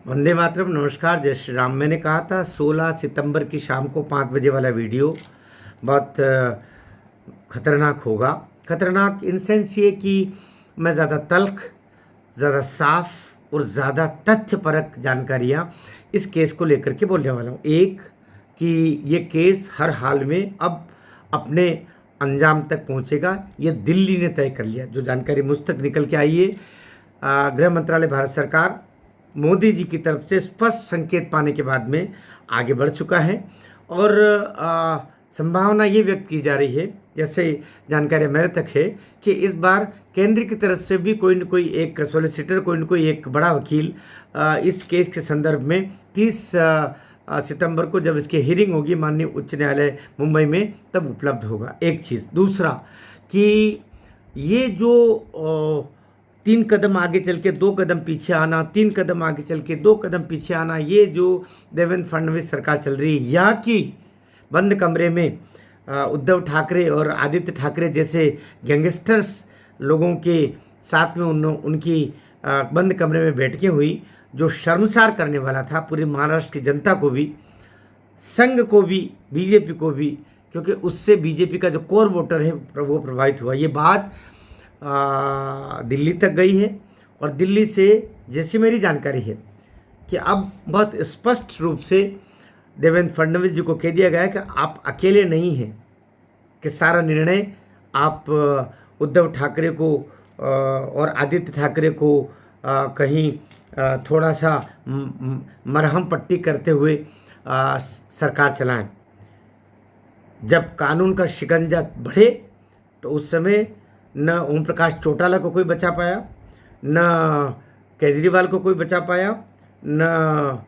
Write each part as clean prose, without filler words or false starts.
वंदे मातरम। नमस्कार, जय श्री राम। मैंने कहा था 16 सितंबर की शाम को 5 बजे वाला वीडियो बहुत खतरनाक होगा। खतरनाक इन सेंस ये कि मैं ज़्यादा तल्ख, ज़्यादा साफ और ज़्यादा तथ्यपरक जानकारियाँ इस केस को लेकर के बोलने वाला हूँ। एक कि ये केस हर हाल में अब अपने अंजाम तक पहुँचेगा, ये दिल्ली ने तय कर लिया। जो जानकारी मुझ तक निकल के आई है, गृह मंत्रालय भारत सरकार मोदी जी की तरफ से स्पष्ट संकेत पाने के बाद में आगे बढ़ चुका है और संभावना ये व्यक्त की जा रही है, जैसे जानकारी मेरे तक है, कि इस बार केंद्र की तरफ से भी कोई न कोई एक सॉलिसिटर, कोई न कोई एक बड़ा वकील इस केस के संदर्भ में 30 सितंबर को जब इसकी हियरिंग होगी माननीय उच्च न्यायालय मुंबई में, तब उपलब्ध होगा। एक चीज़। दूसरा कि ये जो 3 कदम आगे चल के 2 कदम पीछे आना, 3 कदम आगे चल के 2 कदम पीछे आना, ये जो देवेंद्र फडणवीस सरकार चल रही है, या कि बंद कमरे में उद्धव ठाकरे और आदित्य ठाकरे जैसे गैंगस्टर्स लोगों के साथ में उनकी बंद कमरे में बैठकें हुई, जो शर्मसार करने वाला था पूरे महाराष्ट्र की जनता को भी, संघ को भी, बीजेपी को भी, क्योंकि उससे बीजेपी का जो कोर वोटर है वो प्रभावित हुआ। ये बात दिल्ली तक गई है और दिल्ली से जैसी मेरी जानकारी है कि अब बहुत स्पष्ट रूप से देवेंद्र फडणवीस जी को कह दिया गया है कि आप अकेले नहीं हैं, कि सारा निर्णय आप उद्धव ठाकरे को और आदित्य ठाकरे को कहीं थोड़ा सा मरहम पट्टी करते हुए सरकार चलाएं। जब कानून का शिकंजा बढ़े तो उस समय न ओम प्रकाश चौटाला को कोई बचा पाया, न केजरीवाल को कोई बचा पाया, न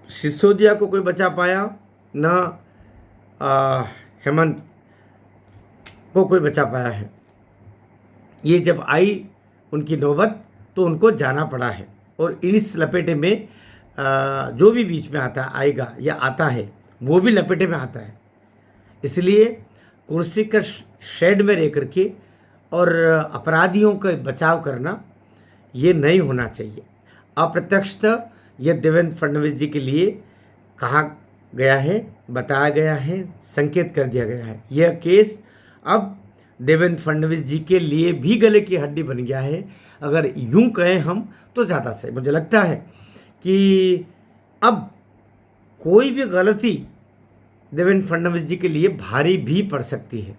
सिसोदिया को कोई बचा पाया, न हेमंत को कोई बचा पाया है। ये जब आई उनकी नौबत तो उनको जाना पड़ा है और इस लपेटे में जो भी बीच में आता आएगा या आता है वो भी लपेटे में आता है। इसलिए कुर्सी का शेड में रह करके और अपराधियों का बचाव करना ये नहीं होना चाहिए। अप्रत्यक्षतः ये देवेंद्र फडणवीस जी के लिए कहा गया है, बताया गया है, संकेत कर दिया गया है। यह केस अब देवेंद्र फडणवीस जी के लिए भी गले की हड्डी बन गया है, अगर यूं कहें हम तो ज़्यादा सही। मुझे लगता है कि अब कोई भी गलती देवेंद्र फडणवीस जी के लिए भारी भी पड़ सकती है।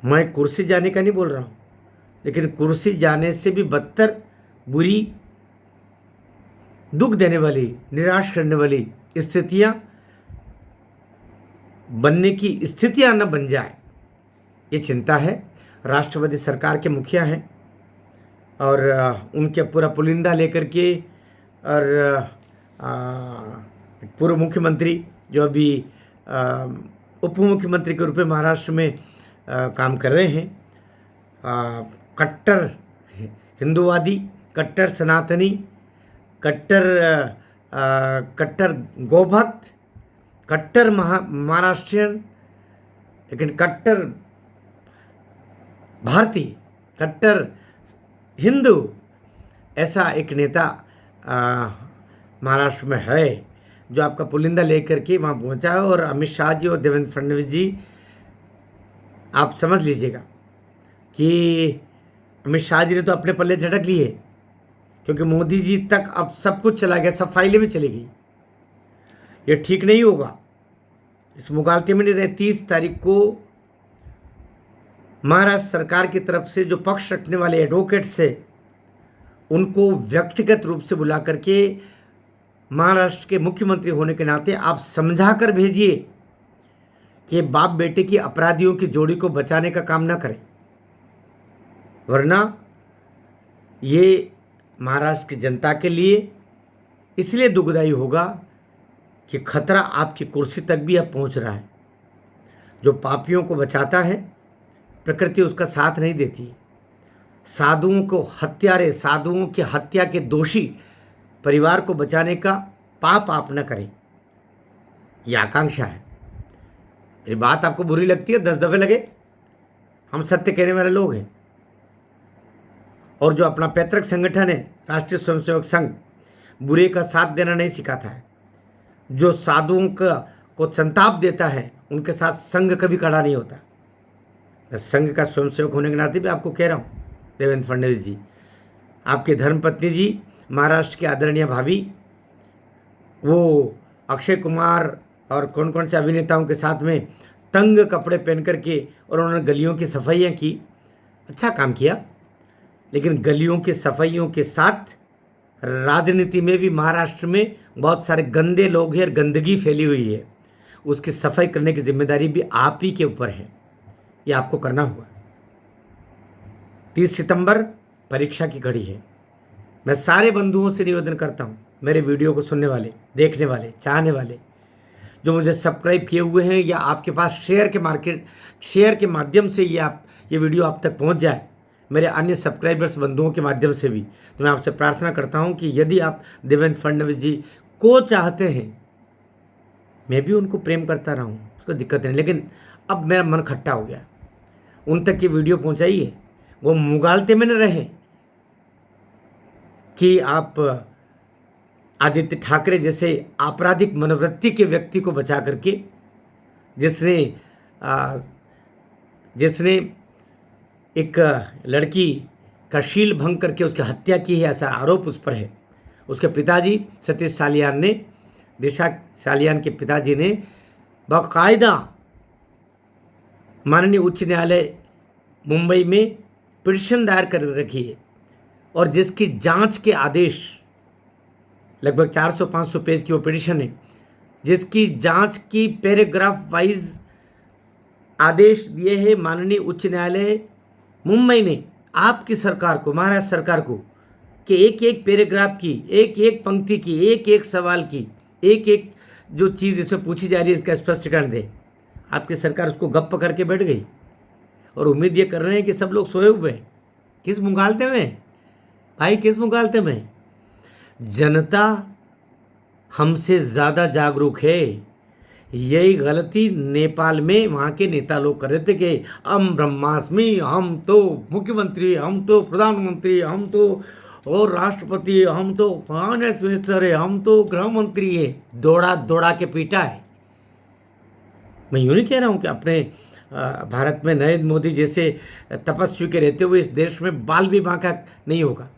मैं कुर्सी जाने का नहीं बोल रहा हूँ, लेकिन कुर्सी जाने से भी बदतर, बुरी, दुख देने वाली, निराश करने वाली स्थितियाँ बनने की स्थितियाँ न बन जाए, ये चिंता है। राष्ट्रवादी सरकार के मुखिया हैं और उनके पूरा पुलिंदा लेकर के, और पूर्व मुख्यमंत्री जो अभी उप मुख्यमंत्री के रूप में महाराष्ट्र में काम कर रहे हैं, कट्टर हिंदूवादी, कट्टर सनातनी, कट्टर गौभक्त, कट्टर महाराष्ट्रियन, लेकिन कट्टर भारतीय, कट्टर हिंदू, ऐसा एक नेता महाराष्ट्र में है जो आपका पुलिंदा लेकर के वहाँ पहुँचा है। और अमित शाह जी और देवेंद्र फडणवीस जी, आप समझ लीजिएगा कि अमित शाह जी ने तो अपने पल्ले झटक लिए, क्योंकि मोदी जी तक अब सब कुछ चला गया, सब फाइलें भी चली गई। ये ठीक नहीं होगा, इस मुगालते में नहीं रहे। 30 तारीख को महाराष्ट्र सरकार की तरफ से जो पक्ष रखने वाले एडवोकेट्स है, उनको व्यक्तिगत रूप से बुला करके महाराष्ट्र के मुख्यमंत्री होने के नाते आप समझा कर भेजिए कि बाप बेटे की अपराधियों की जोड़ी को बचाने का काम ना करें, वरना ये महाराष्ट्र की जनता के लिए इसलिए दुखदायी होगा कि खतरा आपकी कुर्सी तक भी अब पहुंच रहा है। जो पापियों को बचाता है, प्रकृति उसका साथ नहीं देती। साधुओं को हत्यारे, साधुओं की हत्या के दोषी परिवार को बचाने का पाप आप न करें, यह आकांक्षा है। मेरी बात आपको बुरी लगती है, 10 दफे लगे, हम सत्य कहने वाले लोग हैं। और जो अपना पैतृक संगठन है राष्ट्रीय स्वयंसेवक संघ, बुरे का साथ देना नहीं सिखाता है। जो साधुओं को संताप देता है उनके साथ संघ कभी खड़ा नहीं होता। मैं संघ का स्वयंसेवक होने के नाते भी आपको कह रहा हूँ, देवेंद्र फडणवीस जी, आपके धर्मपत्नी जी, महाराष्ट्र के आदरणीय भाभी, वो अक्षय कुमार और कौन कौन से अभिनेताओं के साथ में तंग कपड़े पहन करके और उन्होंने गलियों की सफाइयाँ की, अच्छा काम किया। लेकिन गलियों की सफाइयों के साथ राजनीति में भी महाराष्ट्र में बहुत सारे गंदे लोग हैं और गंदगी फैली हुई है, उसकी सफाई करने की जिम्मेदारी भी आप ही के ऊपर है, ये आपको करना होगा। 30 सितंबर परीक्षा की घड़ी है। मैं सारे बंधुओं से निवेदन करता हूँ, मेरे वीडियो को सुनने वाले, देखने वाले, चाहने वाले, जो मुझे सब्सक्राइब किए हुए हैं या आपके पास शेयर के माध्यम से ये वीडियो आप तक पहुँच जाए, मेरे अन्य सब्सक्राइबर्स बंधुओं के माध्यम से भी, तो मैं आपसे प्रार्थना करता हूं कि यदि आप देवेंद्र फडणवीस जी को चाहते हैं, मैं भी उनको प्रेम करता रहा हूं, उसको दिक्कत नहीं, लेकिन अब मेरा मन खट्टा हो गया, उन तक ये वीडियो पहुंचाइए, वो मुगालते में न रहे कि आप आदित्य ठाकरे जैसे आपराधिक मनोवृत्ति के व्यक्ति को बचा करके, जिसने एक लड़की का शील भंग करके उसकी हत्या की है, ऐसा आरोप उस पर है। उसके पिताजी सतीश सालियान ने, दिशा सालियान के पिताजी ने बाकायदा माननीय उच्च न्यायालय मुंबई में पिटीशन दायर कर रखी है और जिसकी जांच के आदेश, लगभग 400-500 पेज की वो पिटीशन है, जिसकी जांच की पैराग्राफ वाइज आदेश दिए हैं माननीय उच्च न्यायालय मुंबई ने आपकी सरकार को, महाराष्ट्र सरकार को, कि एक एक पैराग्राफ की, एक एक पंक्ति की, एक एक सवाल की, एक एक जो चीज़ इसमें पूछी जा रही है इसका स्पष्टीकरण दे। आपकी सरकार उसको गप करके बैठ गई और उम्मीद ये कर रहे हैं कि सब लोग सोए हुए हैं। किस मुगालते में भाई, किस मुगालते में? जनता हमसे ज़्यादा जागरूक है। यही गलती नेपाल में वहाँ के नेता लोग कर रहे थे कि हम ब्रह्मास्मि, हम तो मुख्यमंत्री, हम तो प्रधानमंत्री, हम तो और राष्ट्रपति, हम तो फाइनेंस मिनिस्टर है, हम तो गृह मंत्री है। दौड़ा दौड़ा के पीटा है। मैं यूँ नहीं कह रहा हूँ कि अपने भारत में नरेंद्र मोदी जैसे तपस्वी के रहते हुए इस देश में बाल विवाह का नहीं होगा।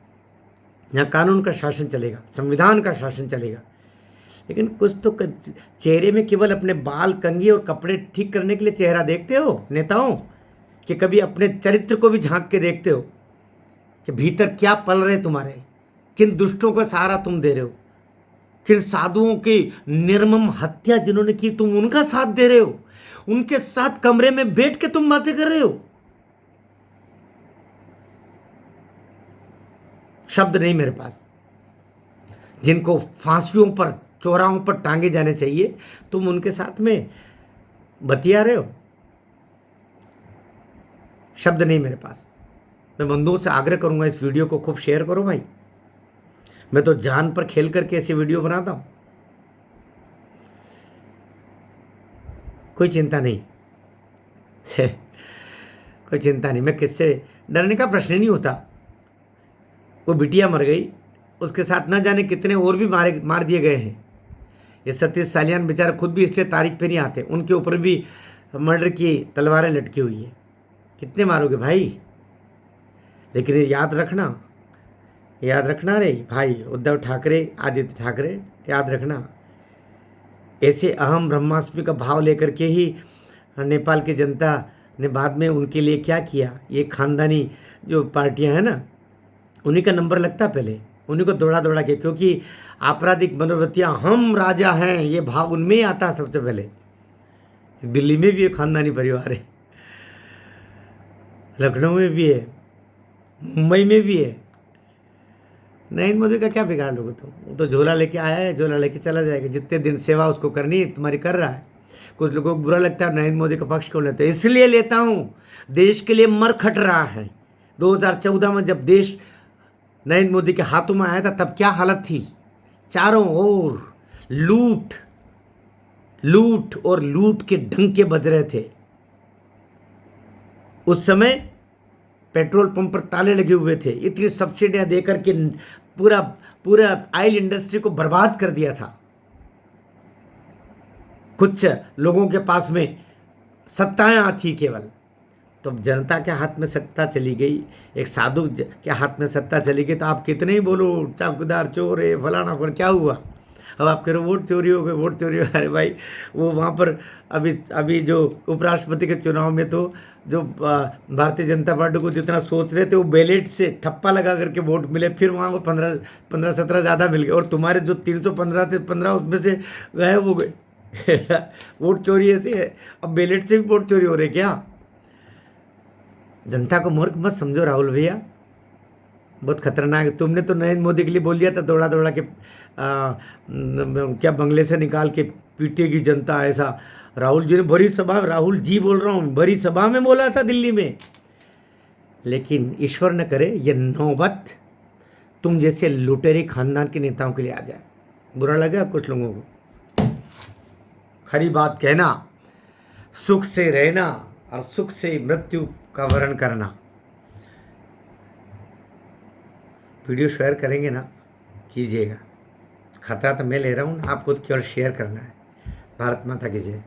यहाँ कानून का शासन चलेगा, संविधान का शासन चलेगा। लेकिन कुछ तो चेहरे में केवल अपने बाल, कंघी और कपड़े ठीक करने के लिए चेहरा देखते हो नेताओं, कि कभी अपने चरित्र को भी झांक के देखते हो कि भीतर क्या पल रहे तुम्हारे, किन दुष्टों का सहारा तुम दे रहे हो, किन साधुओं की निर्मम हत्या जिन्होंने की तुम उनका साथ दे रहे हो, उनके साथ कमरे में बैठ के तुम बातें कर रहे हो। शब्द नहीं मेरे पास। जिनको फांसियों पर, चौराहों पर टांगे जाने चाहिए, तुम उनके साथ में बतिया रहे हो। शब्द नहीं मेरे पास। मैं बंधुओं से आग्रह करूंगा, इस वीडियो को खूब शेयर करो भाई। मैं तो जान पर खेल करके ऐसी वीडियो बनाता हूं, कोई चिंता नहीं कोई चिंता नहीं। मैं किससे डरने का प्रश्न ही नहीं होता। वो बिटिया मर गई, उसके साथ न जाने कितने और भी मार दिए गए हैं। ये सतीश सालियान बेचारे खुद भी इसलिए तारीख पे नहीं आते, उनके ऊपर भी मर्डर की तलवारें लटकी हुई है। कितने मारोगे भाई? लेकिन ये याद रखना रे भाई, उद्धव ठाकरे, आदित्य ठाकरे, याद रखना, ऐसे अहम ब्रह्मास्मि का भाव लेकर के ही नेपाल की जनता ने बाद में उनके लिए क्या किया। ये खानदानी जो पार्टियां हैं ना, उन्हीं का नंबर लगता पहले, उन्हीं को दौड़ा दौड़ा के, क्योंकि आपराधिक मनोवृत्तियाँ, हम राजा हैं, ये भाव उनमें ही आता है सबसे पहले। दिल्ली में भी एक खानदानी परिवार है, लखनऊ में भी है, मुंबई में भी है। नरेंद्र मोदी का क्या बिगाड़ लोगे तुम? वो तो झोला लेके आया है, झोला लेके चला जाएगा। जितने दिन सेवा उसको करनी है तुम्हारी कर रहा है। कुछ लोगों को बुरा लगता है नरेंद्र मोदी का पक्ष क्यों लेते हैं, इसलिए लेता हूँ, देश के लिए मर खट रहा है। 2014 में जब देश नरेंद्र मोदी के हाथों में आया था, तब क्या हालत थी? चारों ओर लूट के डंके बज रहे थे। उस समय पेट्रोल पंप पर ताले लगे हुए थे। इतनी सब्सिडियां देकर के पूरा पूरा ऑयल इंडस्ट्री को बर्बाद कर दिया था। कुछ लोगों के पास में सत्ताएं थी केवल, तो अब जनता के हाथ में सत्ता चली गई, एक साधु के हाथ में सत्ता चली गई, तो आप कितने ही बोलो चौकीदार चोर है फलाना, पर क्या हुआ? अब आप कह रहे हो वोट चोरी हो गए, वोट चोरी हो गए। अरे भाई, वो वहाँ पर अभी अभी जो उपराष्ट्रपति के चुनाव में तो जो भारतीय जनता पार्टी को जितना सोच रहे थे वो बैलेट से ठप्पा लगा करके वोट मिले, फिर वहाँ को 15-17 ज़्यादा मिल गए, और तुम्हारे जो 315 थे 15 उसमें से गायब हो गए। वोट चोरी ऐसे है, अब बैलेट से भी वोट चोरी हो रहे क्या? जनता को मूर्ख मत समझो राहुल भैया, बहुत खतरनाक है। तुमने तो नरेंद्र मोदी के लिए बोल दिया था दौड़ा दौड़ा के क्या बंगले से निकाल के पीटेगी जनता, ऐसा राहुल जी ने भरी सभा, राहुल जी बोल रहा हूँ, भरी सभा में बोला था दिल्ली में। लेकिन ईश्वर न करे ये नौबत तुम जैसे लुटेरे खानदान के नेताओं के लिए आ जाए। बुरा लगा कुछ लोगों को? खरी बात कहना, सुख से रहना और सुख से मृत्यु का वर्ण करना। वीडियो शेयर करेंगे ना, कीजिएगा। खतरा तो मैं ले रहा हूँ, आपको तो केवल शेयर करना है। भारत माता की जय।